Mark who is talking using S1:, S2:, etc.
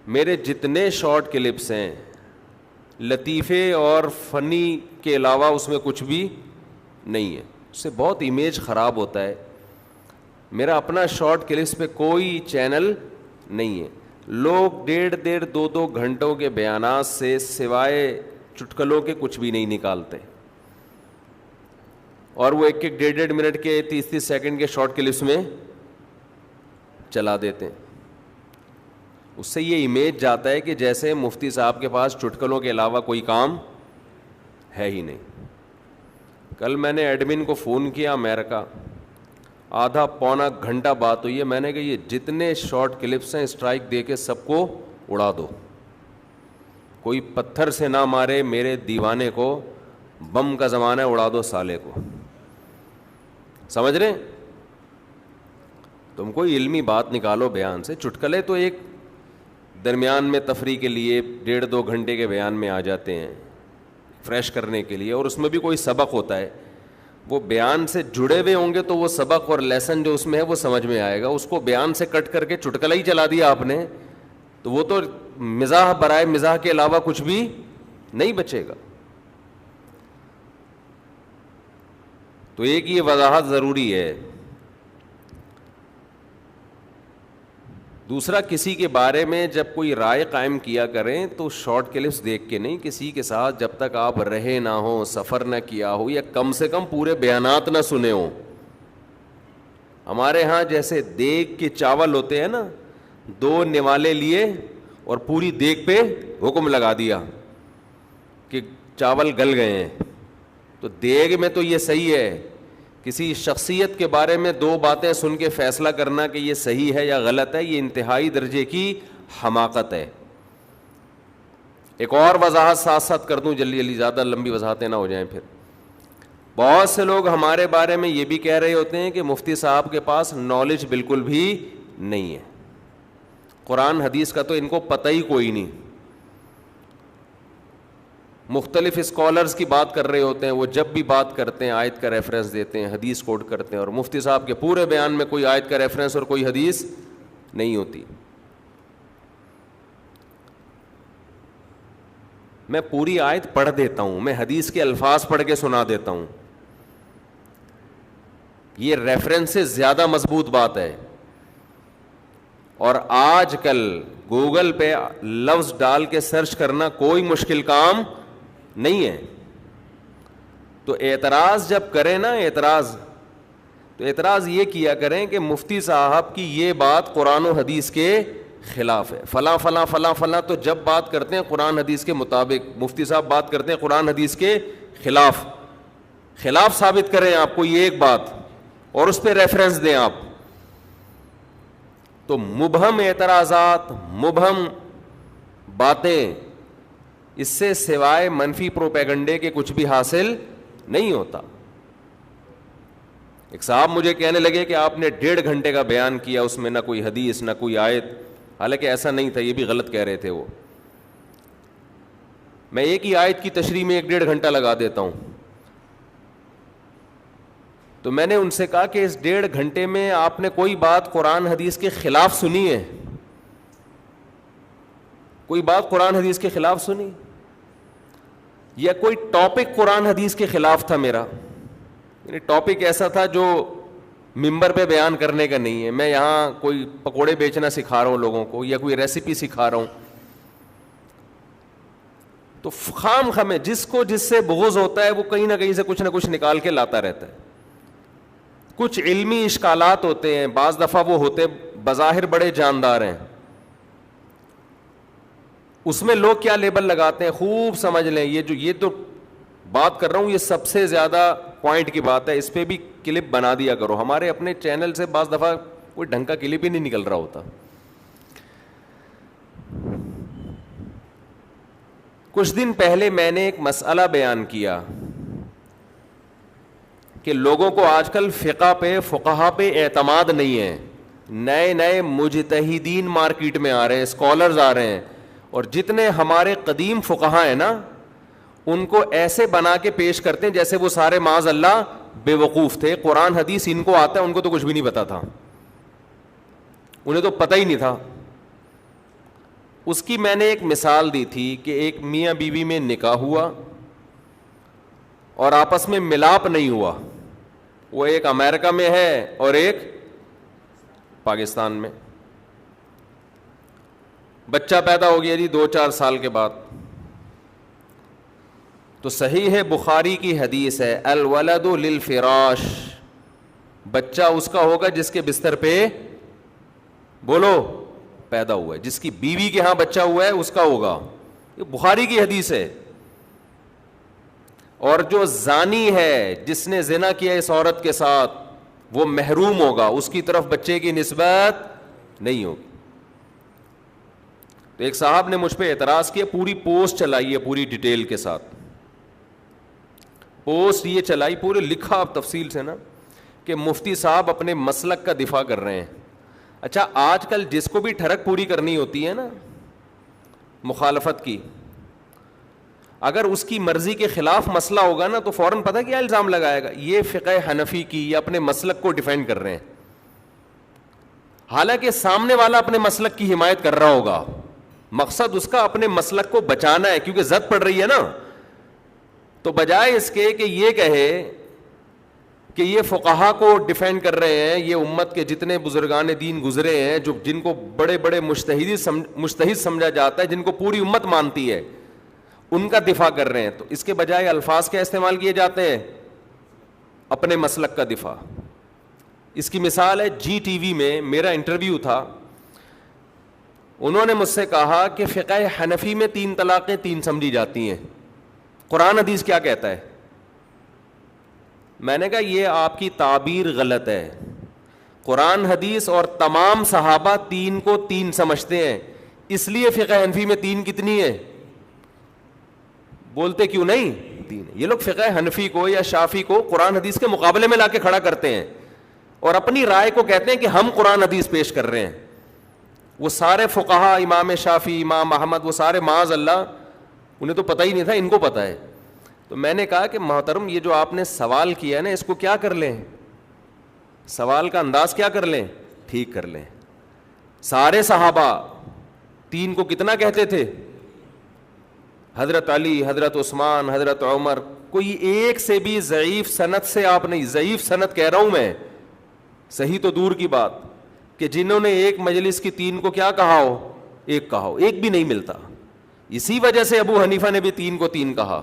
S1: میرے جتنے short clips ہیں لطیفے اور فنی کے علاوہ اس میں کچھ بھی نہیں ہے. اس سے بہت امیج خراب ہوتا ہے. میرا اپنا شارٹ کلپس پہ کوئی چینل نہیں ہے. لوگ 1.5 گھنٹوں کے بیانات سے سوائے چٹکلوں کے کچھ بھی نہیں نکالتے, اور وہ 1-1 منٹ کے 30 سیکنڈ کے شارٹ کلپس میں چلا دیتے ہیں. اس سے یہ امیج جاتا ہے کہ جیسے مفتی صاحب کے پاس چٹکلوں کے علاوہ کوئی کام ہے ہی نہیں. کل میں نے ایڈمن کو فون کیا امریکہ, آدھا پونا گھنٹہ بات ہوئی ہے. میں نے کہا یہ جتنے شارٹ کلپس ہیں اسٹرائک دے کے سب کو اڑا دو, کوئی پتھر سے نہ مارے میرے دیوانے کو, بم کا زمانہ ہے, اڑا دو سالے کو. سمجھ رہے ہیں؟ تم کوئی علمی بات نکالو بیان سے. چٹکلے تو ایک درمیان میں تفریح کے لیے 1.5-2 گھنٹے کے بیان میں آ جاتے ہیں فریش کرنے کے لیے, اور اس میں بھی کوئی سبق ہوتا ہے. وہ بیان سے جڑے ہوئے ہوں گے تو وہ سبق اور لیسن جو اس میں ہے وہ سمجھ میں آئے گا. اس کو بیان سے کٹ کر کے چٹکلا ہی چلا دیا آپ نے تو وہ تو مزاح برائے مزاح کے علاوہ کچھ بھی نہیں بچے گا. تو ایک یہ وضاحت ضروری ہے. دوسرا, کسی کے بارے میں جب کوئی رائے قائم کیا کریں تو شارٹ کلپس دیکھ کے نہیں, کسی کے ساتھ جب تک آپ رہے نہ ہو, سفر نہ کیا ہو, یا کم سے کم پورے بیانات نہ سنے ہوں. ہمارے ہاں جیسے دیگ کے چاول ہوتے ہیں نا, 2 نوالے لیے اور پوری دیگ پہ حکم لگا دیا کہ چاول گل گئے ہیں. تو دیگ میں تو یہ صحیح ہے, کسی شخصیت کے بارے میں 2 باتیں سن کے فیصلہ کرنا کہ یہ صحیح ہے یا غلط ہے, یہ انتہائی درجے کی حماقت ہے. ایک اور وضاحت ساتھ ساتھ کر دوں جلدی جلدی, زیادہ لمبی وضاحتیں نہ ہو جائیں پھر. بہت سے لوگ ہمارے بارے میں یہ بھی کہہ رہے ہوتے ہیں کہ مفتی صاحب کے پاس نالج بالکل بھی نہیں ہے, قرآن حدیث کا تو ان کو پتہ ہی کوئی نہیں. مختلف اسکالرز کی بات کر رہے ہوتے ہیں, وہ جب بھی بات کرتے ہیں آیت کا ریفرنس دیتے ہیں, حدیث کوٹ کرتے ہیں, اور مفتی صاحب کے پورے بیان میں کوئی آیت کا ریفرنس اور کوئی حدیث نہیں ہوتی. میں پوری آیت پڑھ دیتا ہوں, میں حدیث کے الفاظ پڑھ کے سنا دیتا ہوں. یہ ریفرنس سے زیادہ مضبوط بات ہے. اور آج کل گوگل پہ لفظ ڈال کے سرچ کرنا کوئی مشکل کام نہیں ہے. تو اعتراض جب کریں نا, تو اعتراض یہ کیا کریں کہ مفتی صاحب کی یہ بات قرآن و حدیث کے خلاف ہے, فلاں فلاں فلاں فلاں. تو جب بات کرتے ہیں قرآن حدیث کے مطابق, مفتی صاحب بات کرتے ہیں قرآن حدیث کے خلاف ثابت کریں آپ کو یہ ایک بات, اور اس پہ ریفرنس دیں آپ. تو مبہم اعتراضات, مبہم باتیں, اس سے سوائے منفی پروپیگنڈے کے کچھ بھی حاصل نہیں ہوتا. ایک صاحب مجھے کہنے لگے کہ آپ نے 1.5 گھنٹے کا بیان کیا, اس میں نہ کوئی حدیث نہ کوئی آیت. حالانکہ ایسا نہیں تھا, یہ بھی غلط کہہ رہے تھے وہ. میں ایک ہی آیت کی تشریح میں 1-1.5 گھنٹہ لگا دیتا ہوں. تو میں نے ان سے کہا کہ اس 1.5 گھنٹے میں آپ نے کوئی بات قرآن حدیث کے خلاف سنی ہے؟ کوئی بات قرآن حدیث کے خلاف سنی, یا کوئی ٹاپک قرآن حدیث کے خلاف تھا میرا؟ یعنی ٹاپک ایسا تھا جو ممبر پہ بیان کرنے کا نہیں ہے. میں یہاں کوئی پکوڑے بیچنا سکھا رہا ہوں لوگوں کو, یا کوئی ریسیپی سکھا رہا ہوں. تو خام خامے جس کو جس سے بغض ہوتا ہے وہ کہیں نہ کہیں سے کچھ نہ کچھ نکال کے لاتا رہتا ہے. کچھ علمی اشکالات ہوتے ہیں, بعض دفعہ وہ ہوتے بظاہر بڑے جاندار ہیں, اس میں لوگ کیا لیبل لگاتے ہیں خوب سمجھ لیں. یہ تو بات کر رہا ہوں یہ سب سے زیادہ پوائنٹ کی بات ہے, اس پہ بھی کلپ بنا دیا کرو. ہمارے اپنے چینل سے بعض دفعہ کوئی ڈھنگ کا کلپ ہی نہیں نکل رہا ہوتا. کچھ دن پہلے میں نے ایک مسئلہ بیان کیا کہ لوگوں کو آج کل فقہا پہ اعتماد نہیں ہے. نئے نئے مجتہدین مارکیٹ میں آ رہے ہیں, اسکالرز آ رہے ہیں, اور جتنے ہمارے قدیم فقہا ہیں نا ان کو ایسے بنا کے پیش کرتے ہیں جیسے وہ سارے معاذ اللہ بے وقوف تھے. قرآن حدیث ان کو آتا ہے, ان کو تو کچھ بھی نہیں پتا تھا, انہیں تو پتہ ہی نہیں تھا. اس کی میں نے ایک مثال دی تھی کہ ایک میاں بیوی میں نکاح ہوا اور آپس میں ملاپ نہیں ہوا. وہ ایک امریکہ میں ہے اور ایک پاکستان میں. بچہ پیدا ہو گیا جی 2-4 سال کے بعد. تو صحیح ہے بخاری کی حدیث ہے الولد للفراش, بچہ اس کا ہوگا جس کے بستر پہ بولو پیدا ہوا ہے, جس کی بیوی کے ہاں بچہ ہوا ہے اس کا ہوگا. یہ بخاری کی حدیث ہے. اور جو زانی ہے, جس نے زنا کیا اس عورت کے ساتھ, وہ محروم ہوگا, اس کی طرف بچے کی نسبت نہیں ہوگی. تو ایک صاحب نے مجھ پہ اعتراض کیا, پوری پوسٹ چلائی ہے پوری ڈیٹیل کے ساتھ, پوسٹ یہ چلائی پورے لکھا آپ تفصیل سے نا کہ مفتی صاحب اپنے مسلک کا دفاع کر رہے ہیں. اچھا آج کل جس کو بھی ٹھڑک پوری کرنی ہوتی ہے نا مخالفت کی, اگر اس کی مرضی کے خلاف مسئلہ ہوگا نا تو فوراً پتہ کیا الزام لگائے گا, یہ فقہ حنفی کی یا اپنے مسلک کو ڈیفینڈ کر رہے ہیں, حالانکہ سامنے والا اپنے مسلک کی حمایت کر رہا ہوگا, مقصد اس کا اپنے مسلک کو بچانا ہے کیونکہ زد پڑ رہی ہے نا. تو بجائے اس کے کہ یہ کہے کہ یہ فقہا کو ڈیفینڈ کر رہے ہیں, یہ امت کے جتنے بزرگان دین گزرے ہیں جو جن کو بڑے بڑے مجتہد سمجھا جاتا ہے, جن کو پوری امت مانتی ہے, ان کا دفاع کر رہے ہیں, تو اس کے بجائے الفاظ کیا استعمال کیے جاتے ہیں, اپنے مسلک کا دفاع. اس کی مثال ہے جی ٹی وی میں میرا انٹرویو تھا, انہوں نے مجھ سے کہا کہ فقہ حنفی میں 3 طلاقیں 3 سمجھی جاتی ہیں, قرآن حدیث کیا کہتا ہے؟ میں نے کہا یہ آپ کی تعبیر غلط ہے, قرآن حدیث اور تمام صحابہ 3 کو 3 سمجھتے ہیں, اس لیے فقہ حنفی میں 3 کتنی ہے؟ بولتے کیوں نہیں 3. یہ لوگ فقہ حنفی کو یا شافی کو قرآن حدیث کے مقابلے میں لا کے کھڑا کرتے ہیں اور اپنی رائے کو کہتے ہیں کہ ہم قرآن حدیث پیش کر رہے ہیں. وہ سارے فقہا, امام شافی, امام احمد, وہ سارے معاذ اللہ انہیں تو پتہ ہی نہیں تھا, ان کو پتہ ہے. تو میں نے کہا کہ محترم یہ جو آپ نے سوال کیا ہے نا اس کو کیا کر لیں, سوال کا انداز کیا کر لیں, ٹھیک کر لیں. سارے صحابہ 3 کو کتنا کہتے تھے؟ حضرت علی, حضرت عثمان, حضرت عمر. کوئی ایک سے بھی ضعیف سند سے آپ نہیں, ضعیف سند کہہ رہا ہوں میں, صحیح تو دور کی بات, کہ جنہوں نے ایک مجلس کی 3 کو کیا کہا ہو, ایک کہا ہو, ایک بھی نہیں ملتا. اسی وجہ سے ابو حنیفہ نے بھی 3 کو 3 کہا.